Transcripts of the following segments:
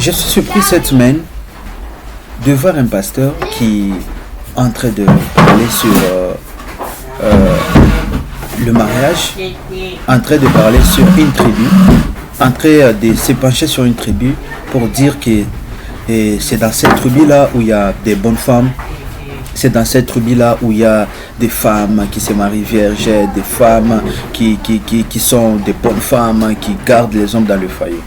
Je suis surpris cette semaine de voir un pasteur qui est en train de parler sur le mariage, en train de parler sur une tribu, en train de se pencher sur une tribu pour dire que c'est dans cette tribu-là où il y a des bonnes femmes, c'est dans cette tribu-là où il y a des femmes qui se marient vierges, des femmes qui sont des bonnes femmes, qui gardent les hommes dans le foyer.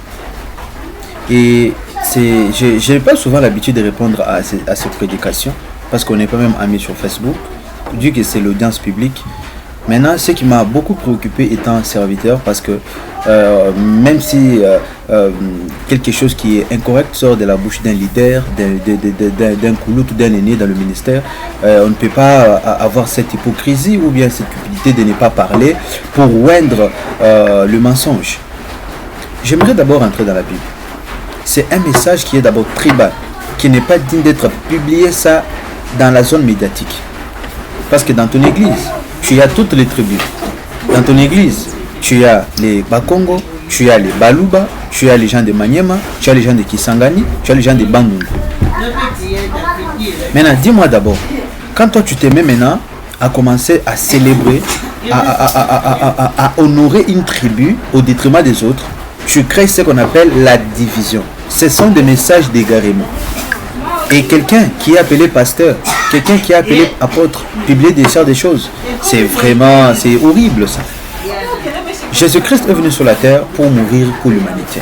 Et je n'ai pas souvent l'habitude de répondre à ces prédications, parce qu'on n'est pas même amis sur Facebook, vu que c'est l'audience publique. Maintenant, ce qui m'a beaucoup préoccupé étant serviteur, parce que même si quelque chose qui est incorrect sort de la bouche d'un leader, d'un couloute ou d'un aîné dans le ministère, on ne peut pas avoir cette hypocrisie ou bien cette cupidité de ne pas parler pour oindre le mensonge. J'aimerais d'abord entrer dans la Bible. C'est un message qui est d'abord tribal, qui n'est pas digne d'être publié ça dans la zone médiatique. Parce que dans ton église, tu as toutes les tribus. Dans ton église, tu as les Bakongo, tu as les Baluba, tu as les gens de Maniema, tu as les gens de Kisangani, tu as les gens de Bandundu. Maintenant, dis-moi d'abord, quand toi tu te mets maintenant à commencer à célébrer, à honorer une tribu au détriment des autres, tu crées ce qu'on appelle la division. Ce sont des messages d'égarement. Et quelqu'un qui est appelé pasteur, quelqu'un qui est appelé apôtre, publier des choses, c'est horrible ça. Jésus-Christ est venu sur la terre pour mourir pour l'humanité.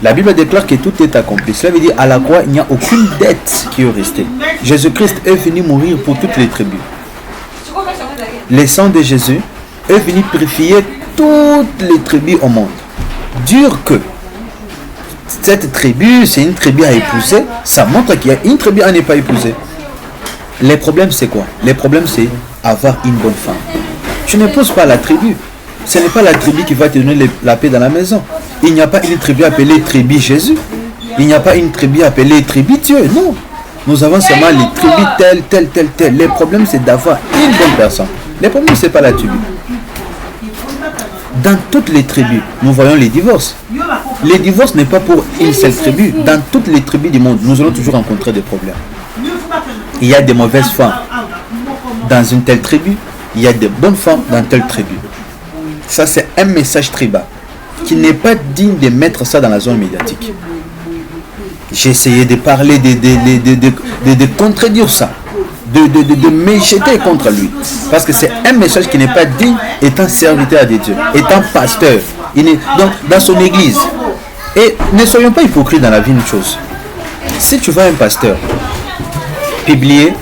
La Bible déclare que tout est accompli. Cela veut dire à la croix, il n'y a aucune dette qui est restée. Jésus-Christ est venu mourir pour toutes les tribus. Le sang de Jésus est venu purifier toutes les tribus au monde. Dire que cette tribu, c'est une tribu à épouser, ça montre qu'il y a une tribu à ne pas épouser. Les problèmes, c'est quoi? Les problèmes, c'est avoir une bonne femme. Tu n'épouses pas la tribu. Ce n'est pas la tribu qui va te donner la paix dans la maison. Il n'y a pas une tribu appelée tribu Jésus. Il n'y a pas une tribu appelée tribu Dieu. Non. Nous avons seulement les tribus telles. Les problèmes, c'est d'avoir une bonne personne. Les problèmes, ce n'est pas la tribu. Dans toutes les tribus, nous voyons les divorces. Les divorces n'est pas pour une seule tribu. Dans toutes les tribus du monde, nous allons toujours rencontrer des problèmes. Il y a des mauvaises femmes dans une telle tribu. Il y a des bonnes femmes dans telle tribu. Ça, c'est un message tribal qui n'est pas digne de mettre ça dans la zone médiatique. J'ai essayé de parler, de contredire ça. De me jeter contre lui. Parce que c'est un message qui n'est pas digne étant serviteur de Dieu, étant pasteur. Donc, dans son église. Et ne soyons pas hypocrites dans la vie, une chose. Si tu vois un pasteur publier,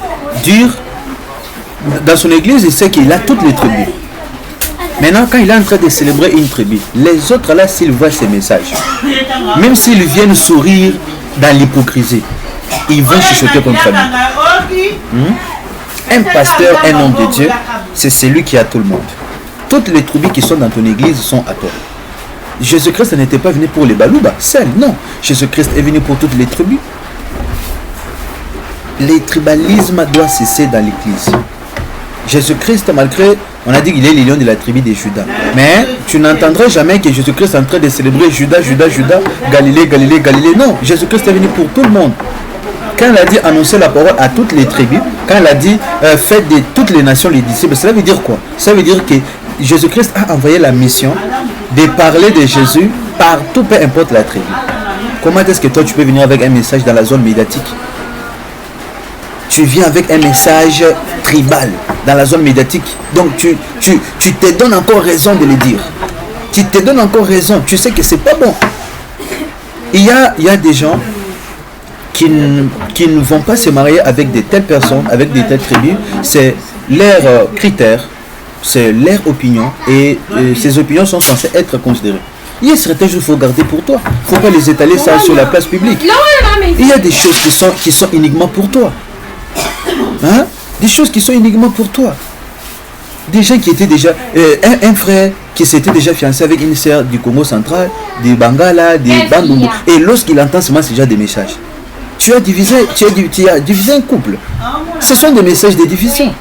dire, dans son église, il sait qu'il a toutes les tribus. Maintenant, quand il est en train de célébrer une tribu, les autres là, s'ils voient ces messages, même s'ils viennent sourire dans l'hypocrisie, ils vont chuchoter contre lui. Un pasteur, un homme de Dieu, c'est celui qui a tout le monde. Toutes les tribus qui sont dans ton église sont à toi. Jésus-Christ n'était pas venu pour les Balouba, seul, non. Jésus-Christ est venu pour toutes les tribus. Les tribalismes doivent cesser dans l'église. Jésus-Christ, malgré, on a dit qu'il est le lion de la tribu de Judas. Mais tu n'entendrais jamais que Jésus-Christ est en train de célébrer Judas, Galilée. Non, Jésus-Christ est venu pour tout le monde. Quand il a dit annoncer la parole à toutes les tribus, quand il a dit faites de toutes les nations les disciples, cela veut dire quoi? Ça veut dire que Jésus-Christ a envoyé la mission de parler de Jésus partout, peu importe la tribu. Comment est-ce que toi tu peux venir avec un message dans la zone médiatique? Tu viens avec un message tribal dans la zone médiatique. Donc tu te donnes encore raison de le dire. Tu te donnes encore raison. Tu sais que c'est pas bon. Il y a des gens qui ne vont pas se marier avec de telles personnes, avec de telles tribus. C'est leur critère, c'est leur opinion. Et ces opinions sont censées être considérées. Il y a certaines choses qu'il faut garder pour toi. Il ne faut pas les étaler ça sur la place publique. Il y a des choses qui sont uniquement pour toi. Hein? Des choses qui sont uniquement pour toi. Des gens qui étaient déjà... un frère qui s'était déjà fiancé avec une sœur du Congo central, des Bangala, des Bandundu. Et lorsqu'il entend seulement, c'est déjà des messages. Tu as divisé un couple. Ce sont des messages de division.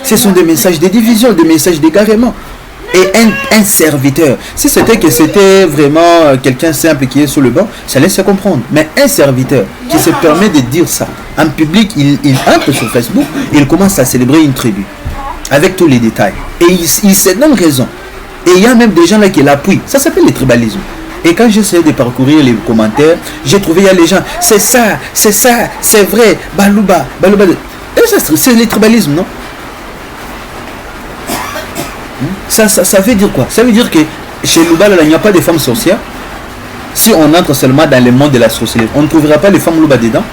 Ce sont des messages de division, des messages d'égarement. et un serviteur. Si c'était que c'était vraiment quelqu'un simple qui est sur le banc, ça laisse comprendre. Mais un serviteur qui se permet de dire ça en public, il entre sur Facebook, il commence à célébrer une tribu avec tous les détails. Et il se donne raison. Et il y a même des gens là qui l'appuient. Ça s'appelle le tribalisme. Et quand j'essayais de parcourir les commentaires, j'ai trouvé il y a les gens, c'est ça, c'est vrai, Balouba. Et c'est le tribalisme, non? Ça veut dire quoi? Ça veut dire que chez Louba, il n'y a pas de femmes sorcières. Si on entre seulement dans le monde de la sorcellerie, on ne trouvera pas les femmes Louba dedans.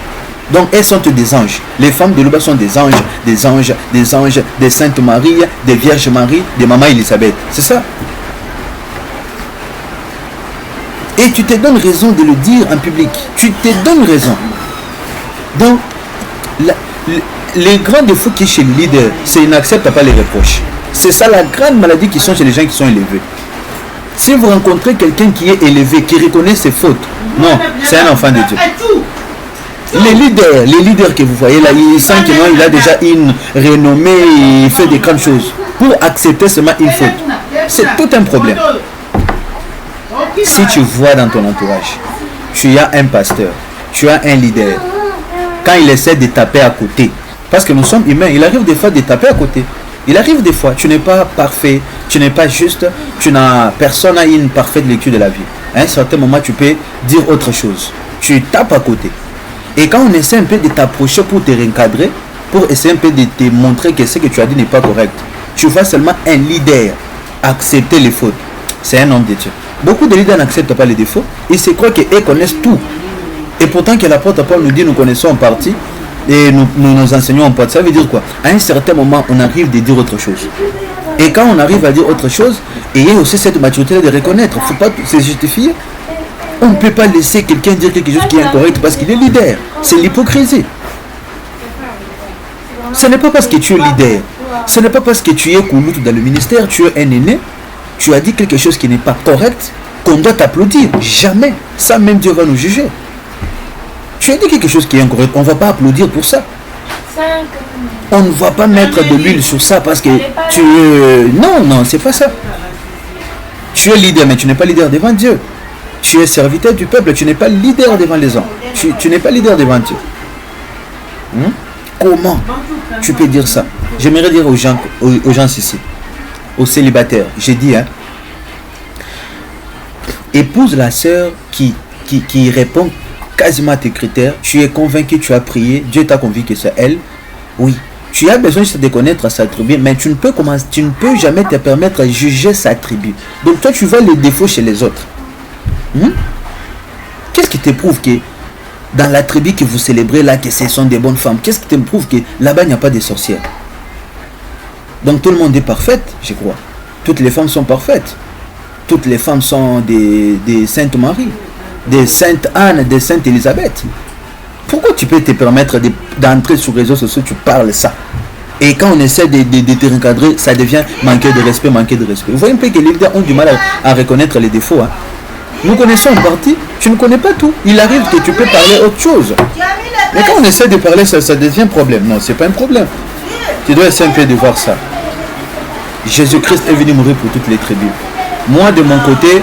Donc elles sont des anges. Les femmes de Louba sont des anges, des Saintes Marie, des Vierges Marie, des Maman Elisabeth. C'est ça. Et tu te donnes raison de le dire en public. Tu te donnes raison. Donc, les grands défauts qui est chez le leader, c'est qu'ils n'acceptent pas les reproches. C'est ça la grande maladie qui sont chez les gens qui sont élevés. Si vous rencontrez quelqu'un qui est élevé, qui reconnaît ses fautes, non, c'est un enfant de Dieu. Les leaders que vous voyez là, ils sentent qu'il a déjà une renommée, il fait des grandes choses. Pour accepter seulement une faute, c'est tout un problème. Si tu vois dans ton entourage, tu as un pasteur, tu as un leader, quand il essaie de taper à côté, parce que nous sommes humains, il arrive des fois de taper à côté. Il arrive des fois, tu n'es pas parfait, tu n'es pas juste, personne n'a une parfaite lecture de la vie. À un certain moment, tu peux dire autre chose. Tu tapes à côté. Et quand on essaie un peu de t'approcher pour te recadrer, pour essayer un peu de te montrer que ce que tu as dit n'est pas correct, tu vois seulement un leader accepter les fautes. C'est un homme de Dieu. Beaucoup de leaders n'acceptent pas les défauts. Ils se croient qu'ils connaissent tout. Et pourtant que l'apôtre Paul nous dit nous connaissons en partie et nous enseignons en partie. Ça veut dire quoi? À un certain moment, on arrive de dire autre chose. Et quand on arrive à dire autre chose, ayez aussi cette maturité de reconnaître. Il ne faut pas se justifier. On ne peut pas laisser quelqu'un dire quelque chose qui est incorrect parce qu'il est leader. C'est l'hypocrisie. Ce n'est pas parce que tu es leader. Ce n'est pas parce que tu es Koulout dans le ministère, tu es un aîné, tu as dit quelque chose qui n'est pas correct, qu'on doit t'applaudir. Jamais. Ça, même Dieu va nous juger. Tu as dit quelque chose qui est incorrect, on ne va pas applaudir pour ça. On ne va pas mettre de l'huile sur ça parce que tu es... Non, c'est pas ça. Tu es leader, mais tu n'es pas leader devant Dieu. Tu es serviteur du peuple, tu n'es pas leader devant les hommes. Tu n'es pas leader devant Dieu. Comment tu peux dire ça? J'aimerais dire aux gens ici, aux célibataires, j'ai dit, épouse la sœur qui répond quasiment à tes critères. Tu es convaincu, tu as prié, Dieu t'a convaincu que c'est elle. Oui, tu as besoin juste de connaître sa tribu, mais tu ne peux jamais te permettre de juger sa tribu. Donc toi, tu vois les défauts chez les autres. Qu'est-ce qui te prouve que dans la tribu que vous célébrez là, que ce sont des bonnes femmes, qu'est-ce qui te prouve que là-bas, il n'y a pas de sorcières? Donc tout le monde est parfait, je crois. Toutes les femmes sont parfaites. Toutes les femmes sont des Saintes Marie, des Sainte Anne, des Sainte Elisabeth. Pourquoi tu peux te permettre d'entrer sur les réseaux sociaux, tu parles ça? Et quand on essaie de te recadrer, ça devient manquer de respect. Vous voyez un peu que les leaders ont du mal à reconnaître les défauts. Nous connaissons en partie, tu ne connais pas tout. Il arrive que tu peux parler autre chose. Mais quand on essaie de parler, ça devient un problème. Non, ce n'est pas un problème. Tu dois essayer un peu de voir ça. Jésus-Christ est venu mourir pour toutes les tribus. Moi, de mon côté,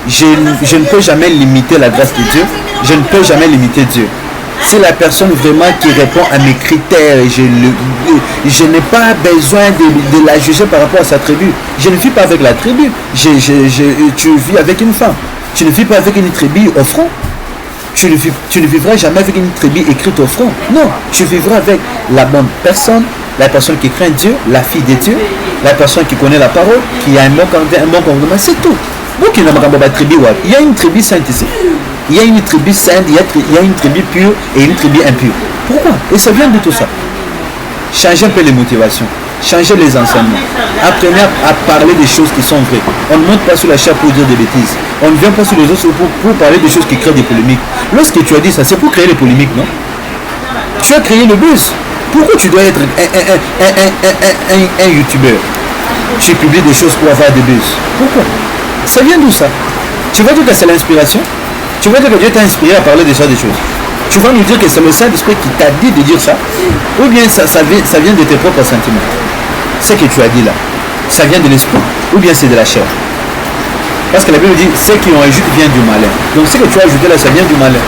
je ne peux jamais limiter la grâce de Dieu. Je ne peux jamais limiter Dieu. Si la personne vraiment qui répond à mes critères, je n'ai pas besoin de la juger par rapport à sa tribu. Je ne vis pas avec la tribu. Tu vis avec une femme. Tu ne vis pas avec une tribu au front. Tu ne vivras jamais avec une tribu écrite au front. Non, tu vivras avec la bonne personne, la personne qui craint Dieu, la fille de Dieu, la personne qui connaît la parole, qui a un bon comportement, c'est tout. Il y a une tribu sainte ici. Il y a une tribu sainte, il y a une tribu pure et une tribu impure. Pourquoi? Et ça vient de tout ça. Changez un peu les motivations. Changez les enseignements. Apprenez à parler des choses qui sont vraies. On ne monte pas sur la chair pour dire des bêtises. On ne vient pas sur les autres pour parler des choses qui créent des polémiques. Lorsque tu as dit ça, c'est pour créer des polémiques, non? Tu as créé le buzz. Pourquoi tu dois être un youtubeur? Tu publies des choses pour avoir des buzz. Pourquoi? Ça vient d'où ça? Tu vas dire que c'est l'inspiration? Tu vas dire que Dieu t'a inspiré à parler de ça des choses? Tu vas nous dire que c'est le Saint-Esprit qui t'a dit de dire ça? Ou bien ça vient de tes propres sentiments? Ce que tu as dit là. ça vient de l'esprit ou bien c'est de la chair? Parce que la Bible dit, ce qui ont ajouté vient du malin. Donc ce que tu as ajouté là, ça vient du malin.